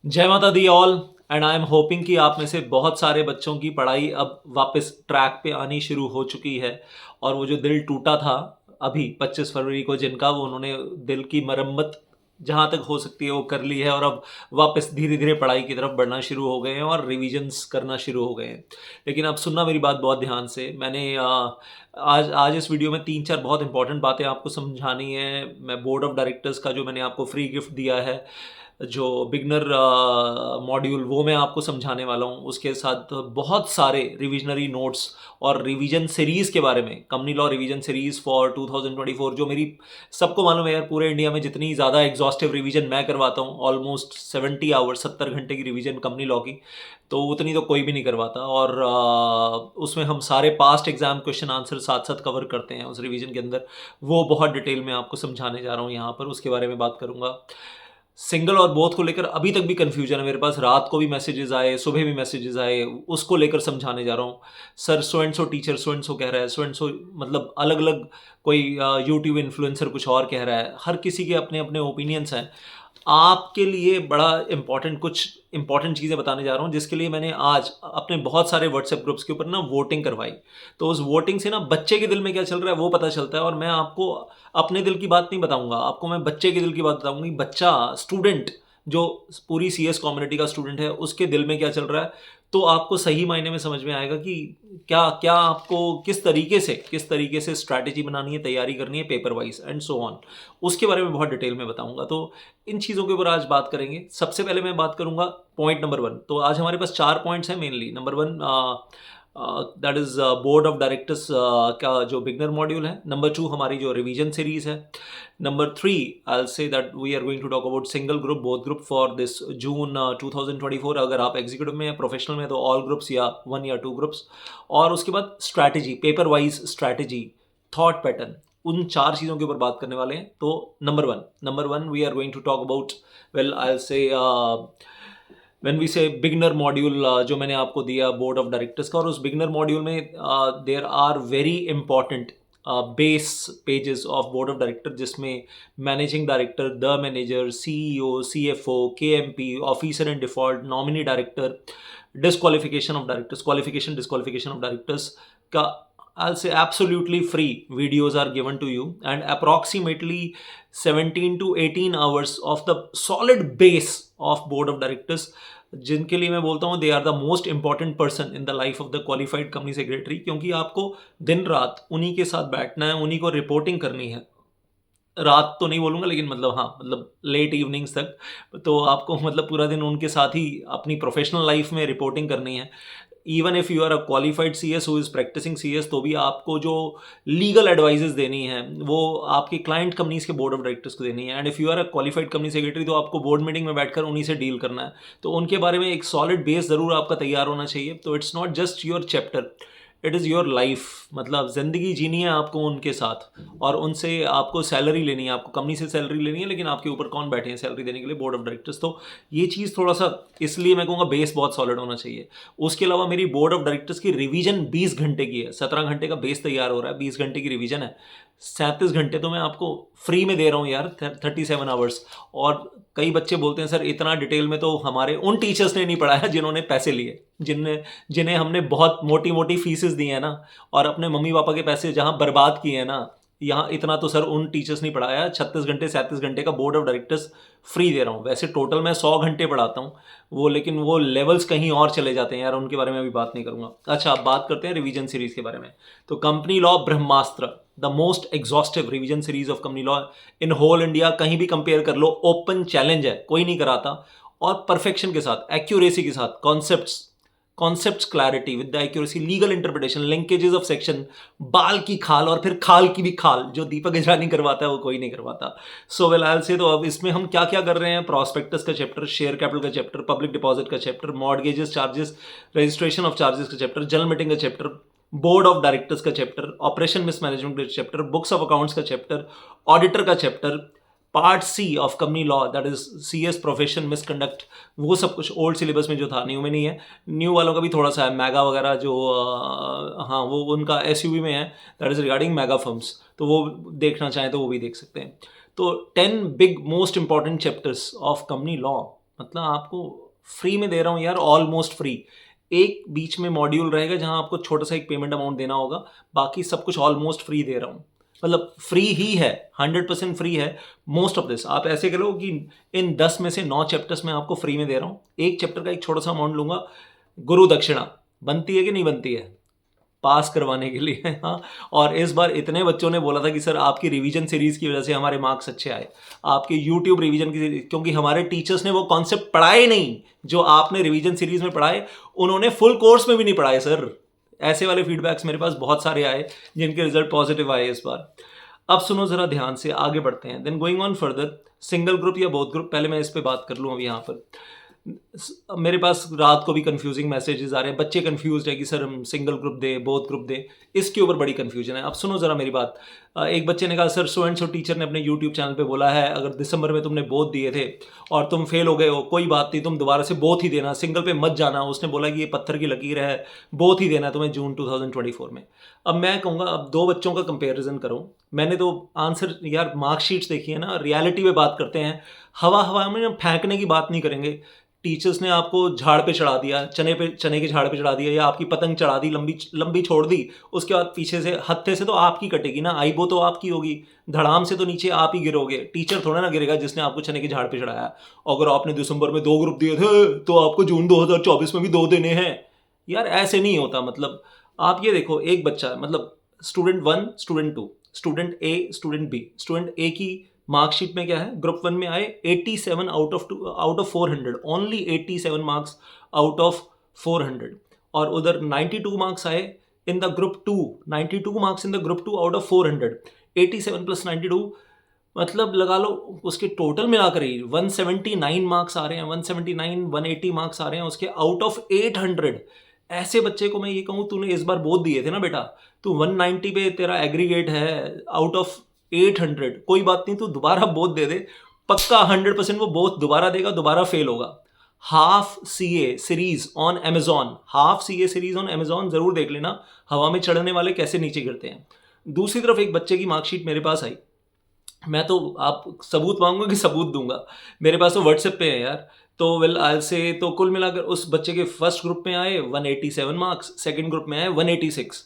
जय माता the all. And I am hoping कि आप में से बहुत सारे बच्चों की पढ़ाई अब वापस ट्रैक पे आनी शुरू हो चुकी है। और वो जो दिल टूटा था अभी 25 फरवरी को, जिनका वो उन्होंने दिल की मरम्मत जहाँ तक हो सकती है वो कर ली है, और अब वापस धीरे धीरे पढ़ाई की तरफ बढ़ना शुरू हो गए हैं और रिविजन्स करना शुरू हो गए हैं। लेकिन अब सुनना मेरी बात बहुत ध्यान से। मैंने आज आज इस वीडियो में 3-4 बहुत इंपॉर्टेंट बातें आपको समझानी है। मैं बोर्ड ऑफ डायरेक्टर्स का जो मैंने आपको फ्री गिफ्ट दिया है, जो बिगनर मॉड्यूल, वो मैं आपको समझाने वाला हूँ। उसके साथ बहुत सारे रिविजनरी नोट्स और रिवीजन सीरीज़ के बारे में, company law revision series for 2024, जो मेरी सबको मालूम है यार, पूरे इंडिया में जितनी ज़्यादा एग्जॉस्टिव रिवीजन मैं करवाता हूँ, ऑलमोस्ट 70 आवर्स, 70 घंटे की रिवीजन कंपनी लॉ की, तो उतनी तो कोई भी नहीं करवाता। और उसमें हम सारे पास्ट एग्जाम क्वेश्चन आंसर साथ साथ कवर करते हैं उस रिवीजन के अंदर। वो बहुत डिटेल में आपको समझाने जा रहा हूँ यहाँ पर, उसके बारे में बात करूँगा। सिंगल और बोथ को लेकर अभी तक भी कंफ्यूजन है मेरे पास, रात को भी मैसेजेस आए, सुबह भी मैसेजेस आए, उसको लेकर समझाने जा रहा हूँ। Sir so and so teacher so and so कह रहा है, सो एंड सो, मतलब अलग अलग, कोई यूट्यूब इन्फ्लुएंसर कुछ और कह रहा है, हर किसी के अपने अपने ओपिनियंस हैं। आपके लिए बड़ा इंपॉर्टेंट, कुछ इंपॉर्टेंट चीज़ें बताने जा रहा हूँ, जिसके लिए मैंने आज अपने बहुत सारे व्हाट्सएप ग्रुप्स के ऊपर ना वोटिंग करवाई। तो उस वोटिंग से ना बच्चे के दिल में क्या चल रहा है वो पता चलता है। और मैं आपको अपने दिल की बात नहीं बताऊंगा, आपको मैं बच्चे के दिल की बात बताऊंगा कि बच्चा, स्टूडेंट, जो पूरी सीएस कम्युनिटी का स्टूडेंट है, उसके दिल में क्या चल रहा है। तो आपको सही मायने में समझ में आएगा कि क्या क्या आपको किस तरीके से स्ट्रैटेजी बनानी है, तैयारी करनी है, paper wise and so on. उसके बारे में बहुत डिटेल में बताऊंगा। तो इन चीज़ों के ऊपर आज बात करेंगे। सबसे पहले मैं बात करूंगा पॉइंट नंबर 1। तो आज हमारे पास 4 पॉइंट्स हैं mainly. Number 1, that is board of directors का जो बिगनर मॉड्यूल है। नंबर 2 हमारी जो रिवीजन सीरीज है। Number 3, I say that we are going to talk about single group, both group for this June 2024। अगर आप एग्जीक्यूटिव में या प्रोफेशनल में तो ऑल ग्रुप्स या 1 या 2 ग्रुप्स। और उसके बाद strategy, paper wise strategy, thought pattern, उन 4 चीज़ों के ऊपर बात करने वाले हैं। तो number one we are going to talk about, well I say, when we say beginner module, जो मैंने आपको दिया बोर्ड ऑफ डायरेक्टर्स का। और उस बिगनर मॉड्यूल में there are very important base pages of board of director, जिसमें managing director, the manager, CEO, CFO, KMP, officer in default, nominee director, disqualification of directors, qualification disqualification of directors का, I'll say absolutely free videos are given to you, and approximately 17 to 18 hours of the solid base of board of directors, जिनके लिए मैं बोलता हूँ they are the most important person in the life of the qualified company secretary. क्योंकि आपको दिन रात उन्हीं के साथ बैठना है, उन्हीं को रिपोर्टिंग करनी है। रात तो नहीं बोलूँगा, लेकिन मतलब हाँ, मतलब लेट इवनिंग्स तक। तो आपको मतलब पूरा दिन उनके साथ ही अपनी प्रोफेशनल लाइफ में रिपोर्टिंग करनी है। Even if you are a qualified CS who is practising CS, तो भी आपको जो लीगल एडवाइजेस देनी है वो आपके क्लाइंट कंपनीज के बोर्ड ऑफ डायरेक्टर्स को देनी है। And if you are a qualified company secretary, तो आपको बोर्ड मीटिंग में बैठकर उन्हीं से डील करना है। तो उनके बारे में एक सॉलिड बेस ज़रूर आपका तैयार होना चाहिए। तो it's not just your chapter, it is your life. मतलब ज़िंदगी जीनी है आपको उनके साथ, और उनसे आपको सैलरी लेनी है, आपको कंपनी से सैलरी लेनी है, लेकिन आपके ऊपर कौन बैठे हैं सैलरी देने के लिए? Board of directors. तो ये चीज़ थोड़ा सा, इसलिए मैं कहूँगा बेस बहुत सॉलिड होना चाहिए। उसके अलावा मेरी बोर्ड ऑफ डायरेक्टर्स की रिवीजन 20 घंटे की है। 17 घंटे का बेस तैयार हो रहा है, 20 घंटे की रिवीजन है। 37 घंटे तो मैं आपको फ्री में दे रहा हूँ यार, 37 आवर्स। और कई बच्चे बोलते हैं सर इतना डिटेल में तो हमारे उन टीचर्स ने नहीं पढ़ाया जिन्होंने पैसे लिए, जिन्हें हमने बहुत मोटी मोटी फीसेस दी हैं ना, और अपने मम्मी पापा के पैसे जहाँ बर्बाद किए हैं ना, यहाँ इतना तो सर उन टीचर्स नहीं पढ़ाया। 36 घंटे 37 घंटे का बोर्ड ऑफ डायरेक्टर्स फ्री दे रहा हूँ। वैसे टोटल मैं 100 घंटे पढ़ाता हूँ वो, लेकिन वो लेवल्स कहीं और चले जाते हैं यार, उनके बारे में अभी बात नहीं करूँगा। अच्छा, अब बात करते हैं रिवीजन सीरीज़ के बारे में। तो company law Brahmastra, the most exhaustive revision series of company law in whole India. कहीं भी कंपेयर कर लो, ओपन चैलेंज है, कोई नहीं कराता। और परफेक्शन के साथ, एक्यूरेसी के साथ, concepts clarity with the accuracy, legal interpretation, linkages of section, बाल की खाल और फिर खाल की भी खाल, जो दीपक इजरानी करवाता है वो कोई नहीं करवाता। सो वेल आई से, तो अब इसमें हम क्या क्या कर रहे हैं? प्रॉस्पेक्टस का चैप्टर, शेयर कैपिटल का चैप्टर, पब्लिक डिपॉजिट का chapter, mortgages charges, registration of charges का चैप्टर, जनरल मीटिंग का चैप्टर, बोर्ड ऑफ डायरेक्टर्स का चैप्टर, ऑपरेशन मिसमैनेजमेंट का चैप्टर, बुक्स ऑफ अकाउंट्स का चैप्टर, ऑडिटर का chapter, part C of company law, that is CS profession misconduct, वो सब कुछ old syllabus में जो था, न्यू में नहीं है। न्यू वालों का भी थोड़ा सा है, मैगा वगैरह जो हाँ, वो उनका एसयूवी में है, that is regarding mega firms. तो वो देखना चाहें तो वो भी देख सकते हैं। तो 10 big most important chapters of company law, मतलब आपको फ्री में दे रहा हूँ यार, ऑलमोस्ट फ्री। एक बीच में मॉड्यूल रहेगा जहाँ आपको छोटा सा एक पेमेंट अमाउंट देना होगा, बाकी सब कुछ ऑलमोस्ट फ्री दे रहा हूँ। मतलब फ्री ही है, 100% फ्री है मोस्ट ऑफ दिस। आप ऐसे करो कि इन 10 में से 9 चैप्टर्स में आपको फ्री में दे रहा हूँ, एक चैप्टर का एक छोटा सा अमाउंट लूंगा। गुरु दक्षिणा बनती है कि नहीं बनती है पास करवाने के लिए? हाँ। और इस बार इतने बच्चों ने बोला था कि सर आपकी रिवीजन सीरीज की वजह से हमारे मार्क्स अच्छे आए, आपके यूट्यूब रिवीजन की, क्योंकि हमारे टीचर्स ने वो कॉन्सेप्ट पढ़ाए नहीं जो आपने रिवीजन सीरीज में पढ़ाए, उन्होंने फुल कोर्स में भी नहीं पढ़ाए सर। ऐसे वाले फीडबैक्स मेरे पास बहुत सारे आए जिनके रिजल्ट पॉजिटिव आए इस बार। अब सुनो जरा ध्यान से, आगे बढ़ते हैं। Then going on further, single group या बोथ ग्रुप, पहले मैं इस पे बात कर लूँ अभी यहाँ पर। मेरे पास रात को भी कंफ्यूजिंग मैसेजेस आ रहे हैं, बच्चे कंफ्यूज है कि सर हम सिंगल ग्रुप दे बोथ ग्रुप दे, इसके ऊपर बड़ी कंफ्यूजन है। अब सुनो ज़रा मेरी बात। एक बच्चे ने कहा sir so and so teacher ने अपने यूट्यूब चैनल पे बोला है अगर दिसंबर में तुमने बोथ दिए थे और तुम फेल हो गए हो, कोई बात नहीं, तुम दोबारा से बोथ ही देना, सिंगल पे मत जाना। उसने बोला कि ये पत्थर की लकीर है, बोथ ही देना है तुम्हें जून 2024 में। अब मैं कहूँगा अब दो बच्चों का कंपेरिजन करूँ। मैंने तो आंसर यार मार्कशीट्स देखी है ना, रियलिटी में बात करते हैं, हवा हवा में फेंकने की बात नहीं करेंगे। टीचर्स ने आपको झाड़ पे चढ़ा दिया, चने के झाड़ पे चढ़ा दिया, या आपकी पतंग चढ़ा दी, लंबी लंबी छोड़ दी, उसके बाद पीछे से हत्थे से तो आपकी कटेगी ना, आईबो तो आपकी होगी, धड़ाम से तो नीचे आप ही गिरोगे, टीचर थोड़ा ना गिरेगा जिसने आपको चने के झाड़ पे चढ़ाया। अगर आपने दिसंबर में 2 ग्रुप दिए थे तो आपको जून 2024 में भी 2 देने हैं। यार ऐसे नहीं होता। मतलब आप ये देखो, एक बच्चा मतलब स्टूडेंट 1, स्टूडेंट 2, स्टूडेंट ए, स्टूडेंट बी। स्टूडेंट ए की मार्कशीट में क्या है, ग्रुप 1 में आए 87 out of 400, only 87 marks out of 400। और उधर 92 मार्क्स आए in the group 2, 92 marks in the group 2 out of 400। 87 plus 92 मतलब लगा लो उसके टोटल मिलाकर ही 179 मार्क्स आ रहे हैं, 179 180 मार्क्स आ रहे हैं उसके आउट ऑफ 800। ऐसे बच्चे को मैं ये कहूँ तूने इस बार बोथ दिए थे ना बेटा, तू 190 पे तेरा एग्रीगेट है आउट ऑफ 800, कोई बात नहीं, तू दोबारा बोथ दे दे, पक्का 100% वो बोथ दोबारा देगा, दोबारा फेल होगा। Half CA series on Amazon, half CA series on Amazon जरूर देख लेना, हवा में चढ़ने वाले कैसे नीचे गिरते हैं। दूसरी तरफ एक बच्चे की मार्कशीट मेरे पास आई, मैं तो आप सबूत मांगूंगा कि सबूत दूंगा, मेरे पास तो व्हाट्सएप पे है यार। तो वेल आई से तो कुल मिलाकर उस बच्चे के फर्स्ट ग्रुप में आए 187 मार्क्स, सेकंड ग्रुप में आए 186।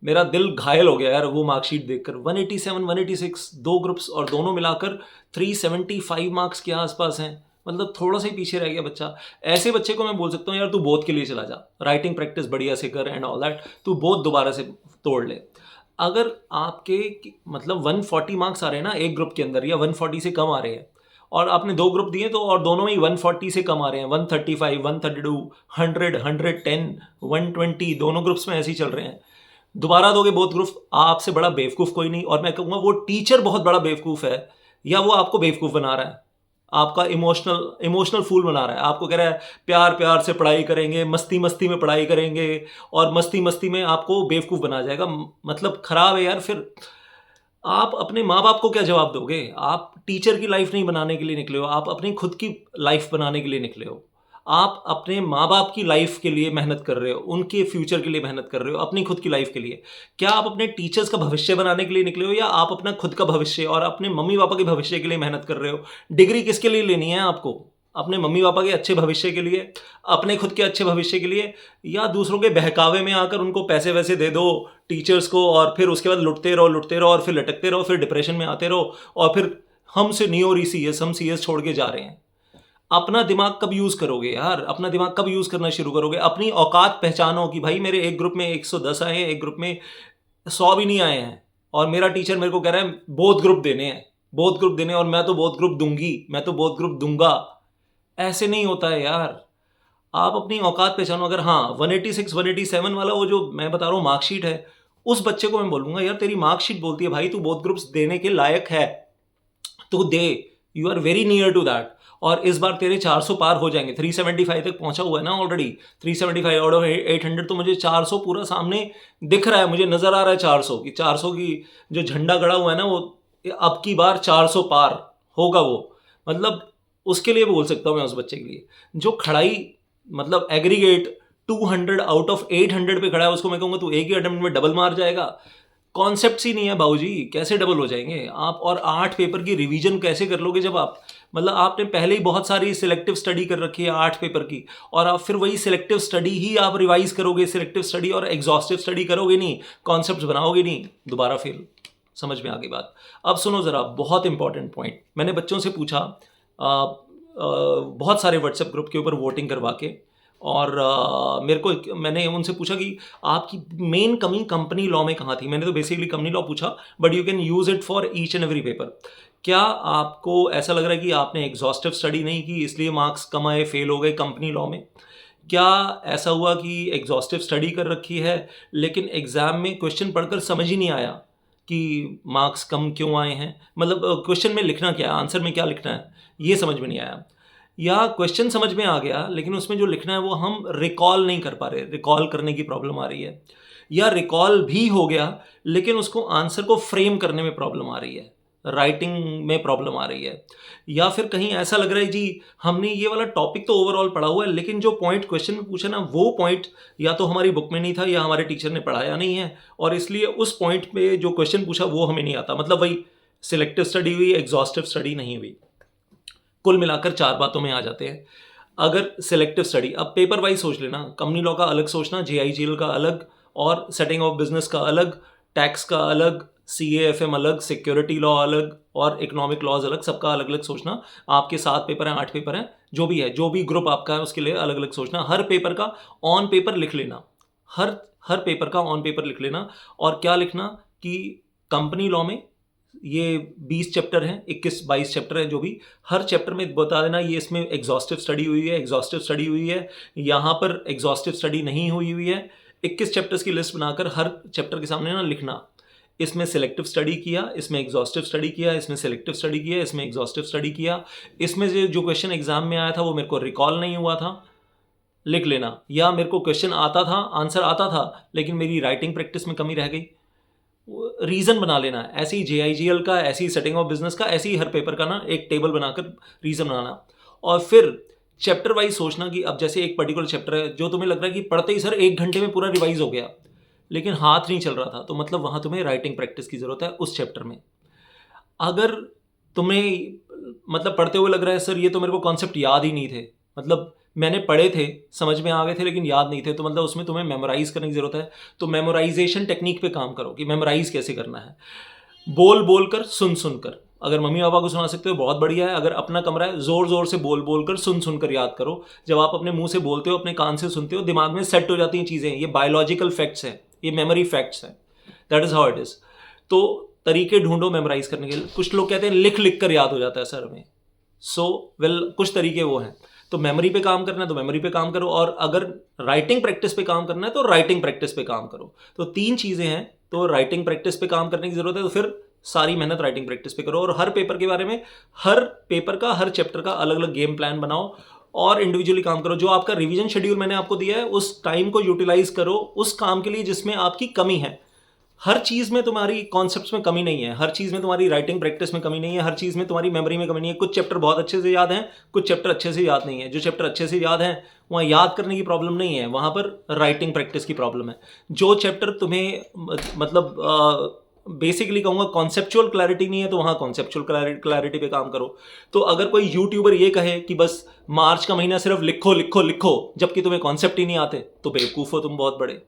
मेरा दिल घायल हो गया यार वो मार्कशीट देखकर, 187 186 दो ग्रुप्स और दोनों मिलाकर 375 मार्क्स के आसपास हैं, मतलब थोड़ा सा ही पीछे रह गया बच्चा। ऐसे बच्चे को मैं बोल सकता हूँ यार तू बोथ के लिए चला जा, राइटिंग प्रैक्टिस बढ़िया से कर एंड ऑल दैट, तू बोथ दोबारा से तोड़ ले। अगर आपके मतलब 140 मार्क्स आ रहे हैं ना एक ग्रुप के अंदर, या 140 से कम आ रहे हैं, और आपने 2 ग्रुप दिए तो और दोनों में ही 140 से कम आ रहे हैं, 135 132 100 110 120 दोनों ग्रुप्स में ऐसे ही चल रहे हैं, दोबारा दोगे बोथ ग्रुप, आपसे बड़ा बेवकूफ़ कोई नहीं। और मैं कहूँगा वो टीचर बहुत बड़ा बेवकूफ़ है, या वो आपको बेवकूफ़ बना रहा है, आपका इमोशनल फूल बना रहा है, आपको कह रहा है प्यार प्यार से पढ़ाई करेंगे, मस्ती मस्ती में पढ़ाई करेंगे, और मस्ती मस्ती में आपको बेवकूफ़ बना जाएगा। मतलब ख़राब है यार। फिर आप अपने माँ बाप को क्या जवाब दोगे? आप टीचर की लाइफ नहीं बनाने के लिए निकले हो, आप अपनी खुद की लाइफ बनाने के लिए निकले हो। आप अपने माँ बाप की लाइफ के लिए मेहनत कर रहे हो, उनके फ्यूचर के लिए मेहनत कर रहे हो, अपनी खुद की लाइफ के लिए। क्या आप अपने टीचर्स का भविष्य बनाने के लिए निकले हो, या आप अपना खुद का भविष्य और अपने मम्मी पापा के भविष्य के लिए मेहनत कर रहे हो? डिग्री किसके लिए लेनी है आपको? अपने मम्मी पापा के अच्छे भविष्य के लिए, अपने खुद के अच्छे भविष्य के लिए, या दूसरों के बहकावे में आकर उनको पैसे वैसे दे दो टीचर्स को, और फिर उसके बाद लुटते रहो और फिर लटकते रहो, फिर डिप्रेशन में आते रहो, और फिर हमसे नहीं हो रही सीएस, हम सीएस छोड़ के जा रहे हैं। अपना दिमाग कब यूज़ करोगे यार? अपना दिमाग कब यूज़ करना शुरू करोगे? अपनी औकात पहचानो कि भाई मेरे एक ग्रुप में 110 आए हैं, एक ग्रुप में 100 भी नहीं आए हैं, और मेरा टीचर मेरे को कह रहा है बोथ ग्रुप देने हैं, बोथ ग्रुप देने, और मैं तो बोथ ग्रुप दूंगी, मैं तो बोथ ग्रुप दूंगा। ऐसे नहीं होता है यार। आप अपनी औकात पहचानो। अगर हाँ 186 187 वाला वो जो मैं बता रहा हूँ मार्कशीट है, उस बच्चे को मैं बोलूँगा यार तेरी मार्कशीट बोलती है भाई तू बोथ ग्रुप्स देने के लायक है, तो दे, you are very near to that. और इस बार तेरे 400 पार हो जाएंगे, 375 तक पहुंचा हुआ है ना ऑलरेडी, 375 आउट ऑफ 800, तो मुझे 400 पूरा सामने दिख रहा है, मुझे नज़र आ रहा है 400 की, 400 की जो झंडा गड़ा हुआ है ना वो अब की बार 400 पार होगा वो। मतलब उसके लिए बोल सकता हूँ मैं उस बच्चे के लिए जो खड़ाई मतलब एग्रीगेट 200 आउट ऑफ 800 पे खड़ा है, उसको मैं कहूँगा तू एक ही अटेम्प्ट में डबल मार जाएगा। कॉन्सेप्ट्स ही नहीं है बाबूजी, कैसे डबल हो जाएंगे आप? और 8 पेपर की रिवीजन कैसे कर लोगे जब आप मतलब आपने पहले ही बहुत सारी सिलेक्टिव स्टडी कर रखी है 8 पेपर की, और आप फिर वही सिलेक्टिव स्टडी ही आप रिवाइज करोगे, सिलेक्टिव स्टडी और एग्जॉस्टिव स्टडी करोगे नहीं, कॉन्सेप्ट्स बनाओगे नहीं, दोबारा फेल। समझ में आ गई बात? अब सुनो ज़रा, बहुत इंपॉर्टेंट पॉइंट। मैंने बच्चों से पूछा बहुत सारे व्हाट्सएप ग्रुप के ऊपर वोटिंग करवा के, और मैंने उनसे पूछा कि आपकी मेन कमी कंपनी लॉ में कहाँ थी। मैंने तो बेसिकली कंपनी लॉ पूछा, but you can use it for each and every paper. क्या आपको ऐसा लग रहा है कि आपने एग्जॉस्टिव स्टडी नहीं की इसलिए मार्क्स कम आए, फेल हो गए कंपनी लॉ में? क्या ऐसा हुआ कि एग्जॉस्टिव स्टडी कर रखी है लेकिन एग्ज़ाम में क्वेश्चन पढ़कर समझ ही नहीं आया कि मार्क्स कम क्यों आए हैं? मतलब क्वेश्चन में लिखना क्या है, आंसर में क्या लिखना है, ये समझ में नहीं आया। या क्वेश्चन समझ में आ गया लेकिन उसमें जो लिखना है वो हम रिकॉल नहीं कर पा रहे, रिकॉल करने की प्रॉब्लम आ रही है। या रिकॉल भी हो गया लेकिन उसको आंसर को फ्रेम करने में प्रॉब्लम आ रही है, राइटिंग में प्रॉब्लम आ रही है। या फिर कहीं ऐसा लग रहा है जी हमने ये वाला टॉपिक तो ओवरऑल पढ़ा हुआ है लेकिन जो पॉइंट क्वेश्चन में पूछा ना, वो पॉइंट या तो हमारी बुक में नहीं था या हमारे टीचर ने पढ़ाया नहीं है, और इसलिए उस पॉइंट पे जो क्वेश्चन पूछा वो हमें नहीं आता। मतलब वही सिलेक्टिव स्टडी हुई, एग्जॉस्टिव स्टडी नहीं हुई। कुल मिलाकर 4 बातों में आ जाते हैं। अगर सिलेक्टिव स्टडी, अब पेपर वाइज सोच लेना, कंपनी लॉ का अलग सोचना, JIGL का अलग, और सेटिंग ऑफ बिजनेस का अलग, टैक्स का अलग, CAFM अलग, सिक्योरिटी लॉ अलग, और इकोनॉमिक लॉज अलग, सबका अलग अलग सोचना। आपके 7 पेपर हैं, 8 पेपर हैं, जो भी है, जो भी ग्रुप आपका है उसके लिए अलग अलग सोचना। हर पेपर का ऑन पेपर लिख लेना, हर पेपर का ऑन पेपर लिख लेना। और क्या लिखना कि कंपनी लॉ में ये 20 चैप्टर हैं, 21-22 चैप्टर हैं, जो भी, हर चैप्टर में बता देना ये इसमें एग्जॉस्टिव स्टडी हुई है, एग्जॉस्टिव स्टडी हुई है, यहाँ पर एग्जॉस्टिव स्टडी नहीं हुई है। 21 चैप्टर्स की लिस्ट बनाकर हर चैप्टर के सामने ना लिखना, इसमें सिलेक्टिव स्टडी किया, इसमें एग्जॉस्टिव स्टडी किया, इसमें सिलेक्टिव स्टडी किया, इसमें एग्जॉस्टिव स्टडी किया, इसमें जो क्वेश्चन एग्जाम में आया था वो मेरे को रिकॉल नहीं हुआ था, लिख लेना। या मेरे को क्वेश्चन आता था, आंसर आता था, लेकिन मेरी राइटिंग प्रैक्टिस में कमी रह गई, रीज़न बना लेना। ऐसे ही JIGL का, ऐसे ही सेटिंग ऑफ बिजनेस का, ऐसे ही हर पेपर का ना एक टेबल बनाकर रीज़न बनाना। और फिर चैप्टर वाइज सोचना कि अब जैसे एक पर्टिकुलर चैप्टर है जो तुम्हें लग रहा है कि पढ़ते ही सर 1 घंटे में पूरा रिवाइज हो गया, लेकिन हाथ नहीं चल रहा था, तो मतलब वहाँ तुम्हें राइटिंग प्रैक्टिस की ज़रूरत है उस चैप्टर में। अगर तुम्हें मतलब पढ़ते हुए लग रहा है सर ये तो मेरे को कॉन्सेप्ट याद ही नहीं थे, मतलब मैंने पढ़े थे, समझ में आ गए थे लेकिन याद नहीं थे, तो मतलब उसमें तुम्हें मेमोराइज़ करने की ज़रूरत है। तो मेमोराइजेशन टेक्निक पे काम करो कि मेमोराइज़ कैसे करना है। बोल बोल कर, सुन सुन कर। अगर मम्मी पापा को सुना सकते हो बहुत बढ़िया है, अगर अपना कमरा है ज़ोर ज़ोर से बोल बोल कर, सुन सुन कर याद करो। जब आप अपने मुंह से बोलते हो, अपने कान से सुनते हो, दिमाग में सेट हो जाती हैं चीज़ें। ये बायोलॉजिकल फैक्ट्स हैं, ये मेमोरी फैक्ट्स हैं, that is how it is. तो तरीके ढूंढो मेमोराइज करने के लिए। कुछ लोग कहते हैं लिख लिख कर याद हो जाता है सर में, कुछ तरीके वो हैं। तो मेमोरी पे काम करना है तो मेमोरी पे काम करो, और अगर राइटिंग प्रैक्टिस पे काम करना है तो राइटिंग प्रैक्टिस पे काम करो। तो 3 चीज़ें हैं, तो राइटिंग प्रैक्टिस पे काम करने की ज़रूरत है, तो फिर सारी मेहनत राइटिंग प्रैक्टिस पे करो। और हर पेपर के बारे में, हर पेपर का, हर चैप्टर का अलग अलग गेम प्लान बनाओ और इंडिविजुअली काम करो। जो आपका रिवीजन शेड्यूल मैंने आपको दिया है उस टाइम को यूटिलाइज करो उस काम के लिए जिसमें आपकी कमी है। हर चीज़ में तुम्हारी कॉन्सेप्ट्स में कमी नहीं है, हर चीज़ में तुम्हारी राइटिंग प्रैक्टिस में कमी नहीं है, हर चीज़ में तुम्हारी मेमोरी में कमी नहीं है। कुछ चैप्टर बहुत अच्छे से याद हैं, कुछ चैप्टर अच्छे से याद नहीं है। जो चैप्टर अच्छे से याद हैं वहाँ याद करने की प्रॉब्लम नहीं है, वहाँ पर राइटिंग प्रैक्टिस की प्रॉब्लम है। जो चैप्टर तुम्हें मतलब बेसिकली कहूँगा कॉन्सेप्चुअल क्लैरिटी नहीं है, तो वहाँ कॉन्सेप्चुअल क्लैरिटी पे काम करो। तो अगर कोई यूट्यूबर ये कहे कि बस मार्च का महीना सिर्फ लिखो लिखो लिखो, जबकि तुम्हें कॉन्सेप्ट ही नहीं आते, तो बेवकूफ़ हो तुम बहुत बड़े।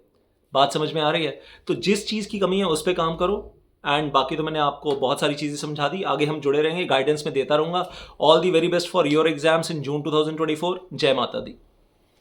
बात समझ में आ रही है? तो जिस चीज़ की कमी है उस पर काम करो, एंड बाकी तो मैंने आपको बहुत सारी चीज़ें समझा दी। आगे हम जुड़े रहेंगे, गाइडेंस में देता रहूँगा। All the very best for your exams in June 2024। जय माता दी।